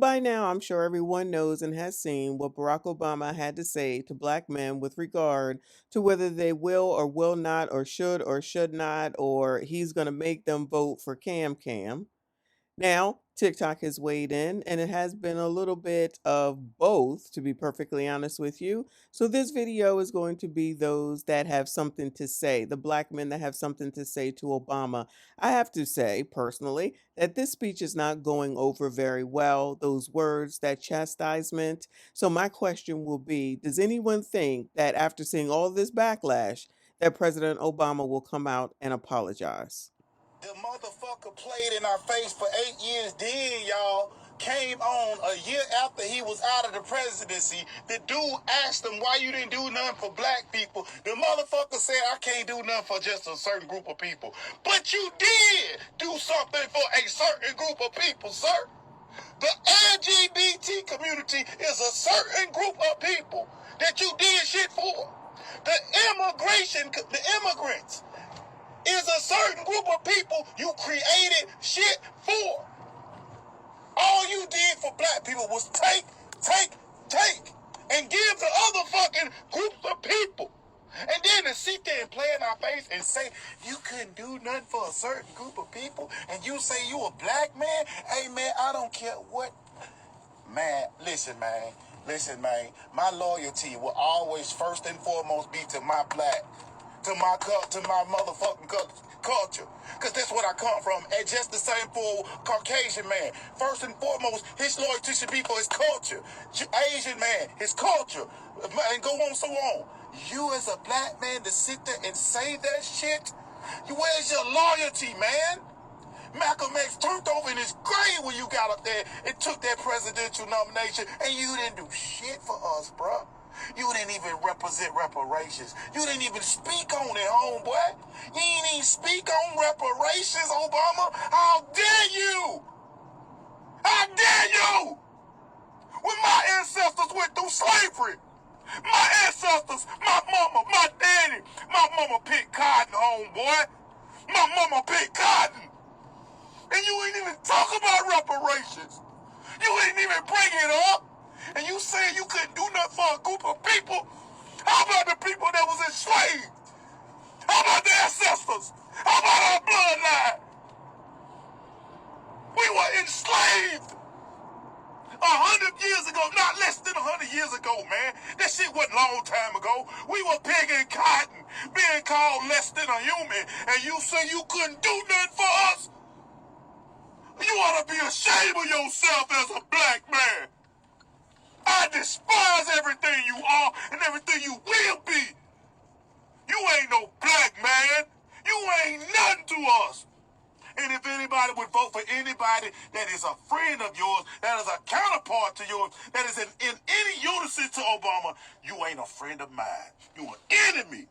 by now, I'm sure everyone knows and has seen what Barack Obama had to say to black men with regard to whether they will or will not, or should not, or he's going to make them vote for Cam Cam. Now, TikTok has weighed in, and it has been a little bit of both, to be perfectly honest with you. So, this video is going to be those that have something to say, the black men that have something to say to Obama. I have to say, personally, that this speech is not going over very well, those words, that chastisement. So, my question will be, does anyone think that after seeing all this backlash, that President Obama will come out and apologize? The motherfucker played in our face for 8 years. Then, y'all, came on a year after he was out of the presidency. The dude asked him why you didn't do nothing for black people. The motherfucker said, I can't do nothing for just a certain group of people. But you did do something for a certain group of people, sir. The LGBT community is a certain group of people that you did shit for. The immigrants is a certain group of people you created shit for. All you did for black people was take, and give to other fucking groups of people. And then to sit there and play in our face and say, you couldn't do nothing for a certain group of people, and you say you a black man? Hey, man, I don't care what. Man, listen, man. My loyalty will always first and foremost be to my black, to my motherfucking culture. Because that's what I come from. And just the same for Caucasian man. First and foremost, his loyalty should be for his culture. Asian man, his culture. And go on so on. You as a black man to sit there and say that shit? Where's your loyalty, man? Malcolm X turned over in his grave when you got up there and took that presidential nomination, and you didn't do shit for us, bro. You didn't even represent reparations. You didn't even speak on it, homeboy. You didn't even speak on reparations, Obama. How dare you? How dare you? When my ancestors went through slavery, my ancestors, my mama, my daddy, my mama picked cotton, homeboy. My mama picked cotton. And you ain't even talk about reparations. You ain't even bring it up. And you saying you couldn't do nothing for a group of people. How about the people that was enslaved? How about the ancestors? How about our bloodline? We were enslaved 100 years ago, not less than 100 years ago, man. That shit wasn't a long time ago. We were picking cotton, being called less than a human. And you say you couldn't do nothing for us? You ought to be ashamed of yourself as a black man. I despise everything you are and everything you will be. You ain't no black man. You ain't nothing to us. And if anybody would vote for anybody that is a friend of yours, that is a counterpart to yours, that is in any unison to Obama, you ain't a friend of mine. You an enemy.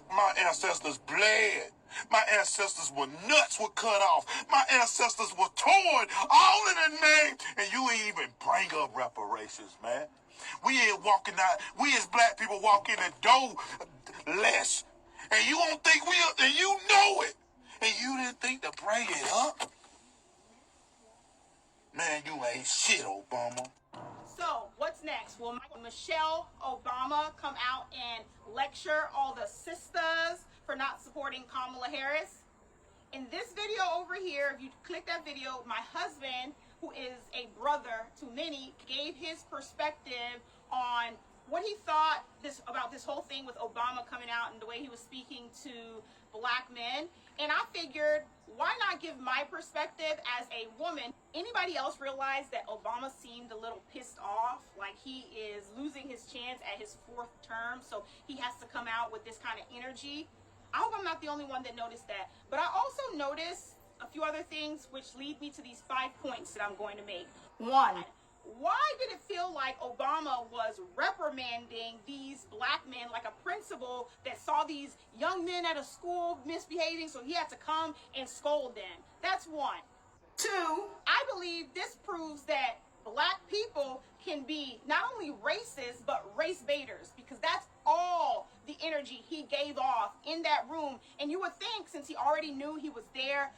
My ancestors bled. My ancestors were nuts were cut off. My ancestors were torn, all in the name, and you ain't even bring up reparations, man. We ain't walking out. We as black people walk in the door less, and you don't think and you know it, and you didn't think to bring it up. Man, you ain't shit, Obama. So, what's next? Will Michelle Obama come out and lecture all the sisters for not supporting Kamala Harris? In this video over here, if you click that video, my husband, who is a brother to many, gave his perspective on what he thought about this whole thing with Obama coming out and the way he was speaking to black men. And I figured, why not give my perspective as a woman? Anybody else realize that Obama seemed a little pissed off, like he is losing his chance at his 4th term, so he has to come out with this kind of energy? I hope I'm not the only one that noticed that. But I also noticed a few other things which lead me to these 5 points that I'm going to make. 1, why did it feel like Obama was reprimanding these black men like a principal that saw these young men at a school misbehaving, so he had to come and scold them? That's 1. 2, I believe this proves that black people can be not only racist, but race baiters, because that's all the energy he gave off in that room. And you would think, since he already knew he was there,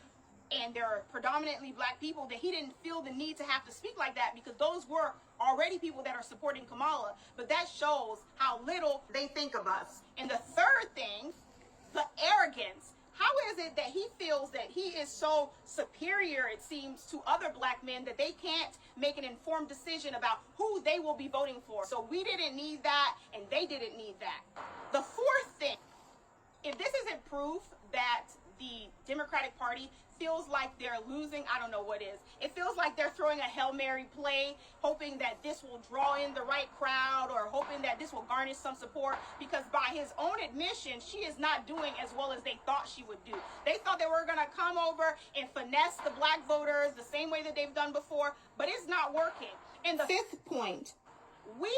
and they're predominantly black people, that he didn't feel the need to have to speak like that, because those were already people that are supporting Kamala. But that shows how little they think of us. And the third thing, the arrogance. How is it that he feels that he is so superior, it seems, to other black men that they can't make an informed decision about who they will be voting for? So we didn't need that, and they didn't need that. The fourth thing, if this isn't proof that the Democratic Party feels like they're losing, I don't know what is. It feels like they're throwing a Hail Mary play, hoping that this will draw in the right crowd, or hoping that this will garnish some support, because by his own admission, she is not doing as well as they thought she would do. They thought they were going to come over and finesse the black voters the same way that they've done before, but it's not working. And the fifth point, we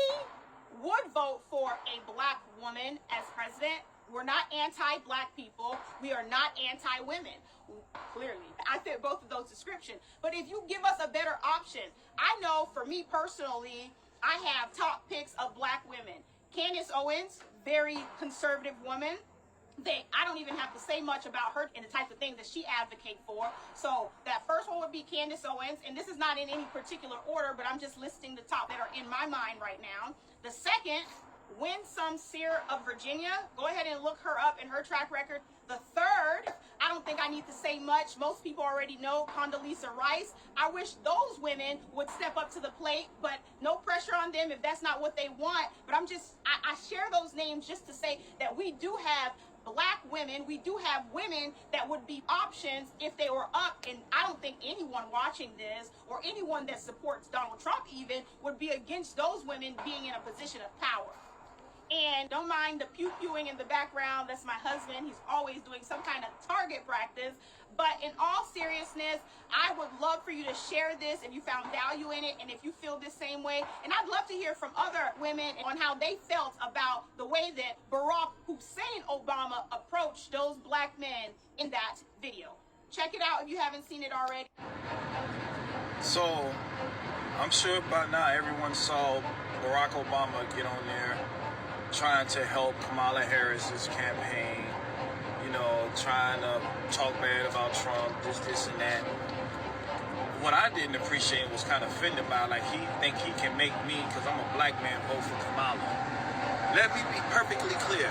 would vote for a black woman as president. We're not anti-black people. We are not anti-women. Clearly, I fit both of those descriptions. But if you give us a better option, I know for me personally, I have top picks of black women. Candace Owens, very conservative woman. I don't even have to say much about her and the type of things that she advocates for. So that first one would be Candace Owens, and this is not in any particular order, but I'm just listing the top that are in my mind right now. The second, Winsome Sear of Virginia. Go ahead and look her up and her track record. The third, I don't think I need to say much. Most people already know, Condoleezza Rice. I wish those women would step up to the plate, but no pressure on them if that's not what they want. But I share those names just to say that we do have black women, we do have women that would be options if they were up, and I don't think anyone watching this, or anyone that supports Donald Trump even, would be against those women being in a position of power. And don't mind the pew-pewing in the background. That's my husband. He's always doing some kind of target practice. But in all seriousness, I would love for you to share this if you found value in it, and if you feel the same way. And I'd love to hear from other women on how they felt about the way that Barack Hussein Obama approached those black men in that video. Check it out if you haven't seen it already. So, I'm sure by now everyone saw Barack Obama get on there trying to help Kamala Harris's campaign, you know, trying to talk bad about Trump, this and that. What I didn't appreciate was kind of offended by, like, he think he can make me, because I'm a black man, vote for Kamala. Let me be perfectly clear.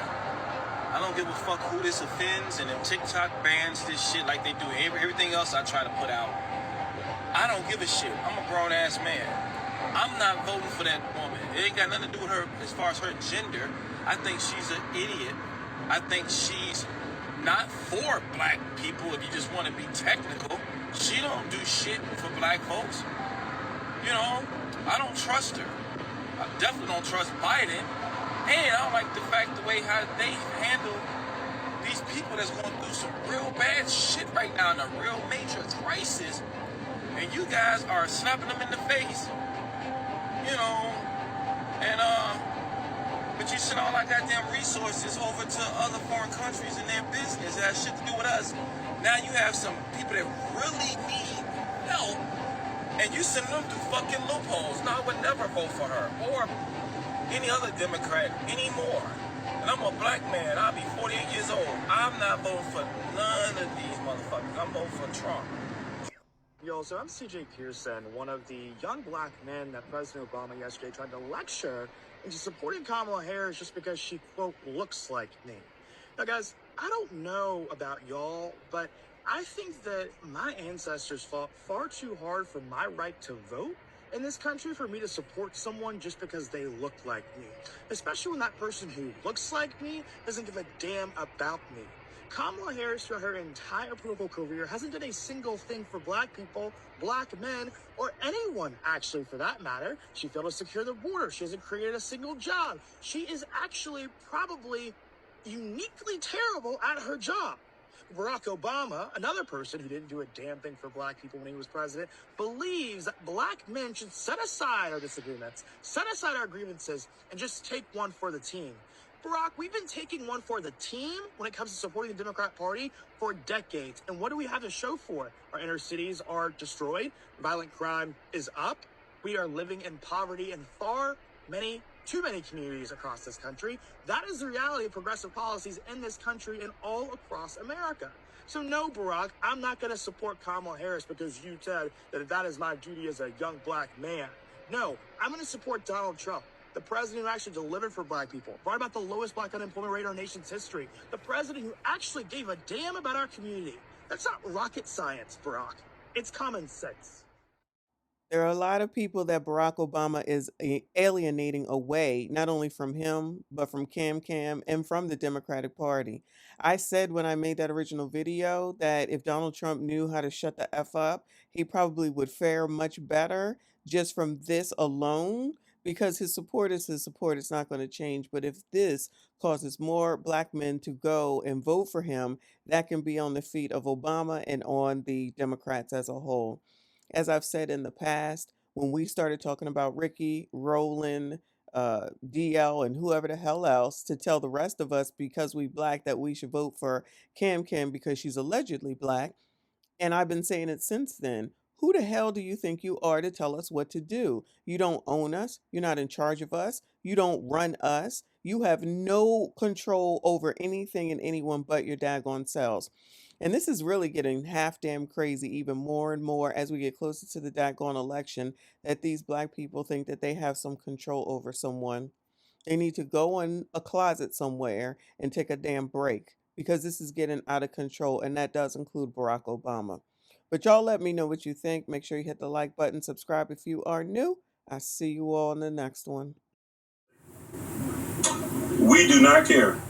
I don't give a fuck who this offends, and if TikTok bans this shit like they do everything else I try to put out, I don't give a shit. I'm a grown-ass man. I'm not voting for that woman. It ain't got nothing to do with her as far as her gender. I think she's an idiot. I think she's not for black people, if you just want to be technical. She don't do shit for black folks. You know, I don't trust her. I definitely don't trust Biden. And I don't like the fact the way how they handle these people that's going through some real bad shit right now in a real major crisis. And you guys are slapping them in the face. You know, and but you send all our goddamn resources over to other foreign countries and their business. It has shit to do with us. Now you have some people that really need help, and you send them through fucking loopholes. No, I would never vote for her or any other Democrat anymore. And I'm a black man. I'll be 48 years old. I'm not voting for none of these motherfuckers. I'm voting for Trump. Yo, so I'm CJ Pearson, one of the young black men that President Obama yesterday tried to lecture into supporting Kamala Harris just because she, quote, looks like me. Now, guys, I don't know about y'all, but I think that my ancestors fought far too hard for my right to vote in this country for me to support someone just because they look like me, especially when that person who looks like me doesn't give a damn about me. Kamala Harris, throughout her entire political career, hasn't done a single thing for black people, black men, or anyone, actually, for that matter. She failed to secure the border. She hasn't created a single job. She is actually probably uniquely terrible at her job. Barack Obama, another person who didn't do a damn thing for black people when he was president, believes that black men should set aside our disagreements, set aside our grievances, and just take one for the team. Barack, we've been taking one for the team when it comes to supporting the Democrat Party for decades. And what do we have to show for it? Our inner cities are destroyed. Violent crime is up. We are living in poverty in far many too many communities across this country. That is the reality of progressive policies in this country and all across America. So no, Barack, I'm not going to support Kamala Harris because you said that is my duty as a young black man. No, I'm going to support Donald Trump, the president who actually delivered for black people, brought about the lowest black unemployment rate in our nation's history, the president who actually gave a damn about our community. That's not rocket science, Barack. It's common sense. There are a lot of people that Barack Obama is alienating away, not only from him, but from Cam and from the Democratic Party. I said when I made that original video that if Donald Trump knew how to shut the F up, he probably would fare much better just from this alone, because his support is his support. It's not going to change. But if this causes more black men to go and vote for him, that can be on the feet of Obama and on the Democrats as a whole. As I've said in the past, when we started talking about Ricky, Roland, DL, and whoever the hell else to tell the rest of us because we black that we should vote for Cam because she's allegedly black, and I've been saying it since then. Who the hell do you think you are to tell us what to do? You don't own us. You're not in charge of us. You don't run us. You have no control over anything and anyone but your daggone selves. And this is really getting half damn crazy even more and more as we get closer to the daggone election, that these black people think that they have some control over someone. They need to go in a closet somewhere and take a damn break because this is getting out of control, and that does include Barack Obama. But y'all let me know what you think. Make sure you hit the like button, subscribe if you are new. I see you all in the next one. We do not care